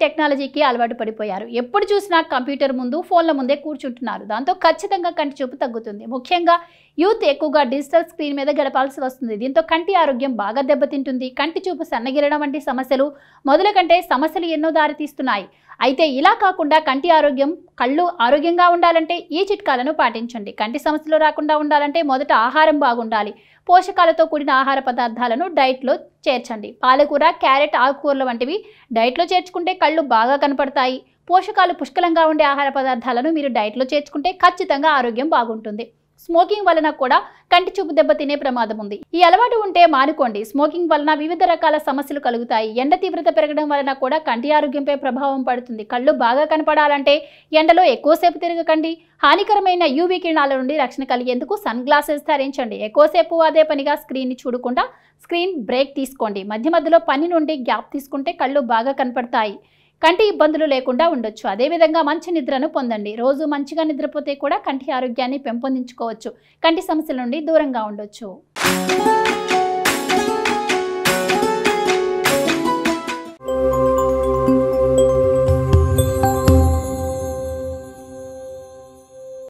టెక్నాలజీకి అలవాటు పడిపోయారు. ఎప్పుడు చూసినా కంప్యూటర్ ముందు, ఫోన్ల ముందే కూర్చుంటున్నారు. దాంతో ఖచ్చితంగా కంటి చూపు తగ్గుతుంది. ముఖ్యంగా యూత్ ఎక్కువగా డిజిటల్ స్క్రీన్ మీద గడపాల్సి వస్తుంది. దీంతో కంటి ఆరోగ్యం బాగా దెబ్బతింటుంది. కంటి చూపు సన్నగిరడం వంటి సమస్యలు మొదల కంటే సమస్యలు ఎన్నో దారితీస్తున్నాయి. అయితే ఇలా కాకుండా కంటి ఆరోగ్యం, కళ్ళు ఆరోగ్యంగా ఉండాలంటే ఈ చిట్కాలను పాటించండి. కంటి సమస్యలు రాకుండా ఉండాలంటే మొదట ఆహారం బాగుండాలి. పోషకాలతో కూడిన ఆహార పదార్థాలను డైట్లో చేర్చండి. పాలకూర, క్యారెట్, ఆకుకూరలు వంటివి డైట్లో చేర్చుకుంటే కళ్ళు బాగా కనపడతాయి. పోషకాలు పుష్కలంగా ఉండే ఆహార పదార్థాలను మీరు డైట్లో చేర్చుకుంటే ఖచ్చితంగా ఆరోగ్యం బాగుంటుంది. స్మోకింగ్ వలన కూడా కంటి చూపు దెబ్బతినే ప్రమాదం ఉంది. ఈ అలవాటు ఉంటే మానుకోండి. స్మోకింగ్ వలన వివిధ రకాల సమస్యలు కలుగుతాయి. ఎండ తీవ్రత పెరగడం వలన కూడా కంటి ఆరోగ్యంపై ప్రభావం పడుతుంది. కళ్ళు బాగా కనపడాలంటే ఎండలో ఎక్కువసేపు తిరగకండి. హానికరమైన యూవీ కిరణాల నుండి రక్షణ కలిగేందుకు సన్ గ్లాసెస్ ధరించండి. ఎక్కువసేపు అదే పనిగా స్క్రీన్ని చూడకుండా స్క్రీన్ బ్రేక్ తీసుకోండి. మధ్య మధ్యలో పని నుండి గ్యాప్ తీసుకుంటే కళ్ళు బాగా కనపడతాయి. కంటి ఇబ్బందులు లేకుండా ఉండొచ్చు. అదేవిధంగా మంచి నిద్రను పొందండి. రోజు మంచిగా నిద్రపోతే కూడా కంటి ఆరోగ్యాన్ని పెంపొందించుకోవచ్చు. కంటి సమస్యల నుండి దూరంగా ఉండొచ్చు.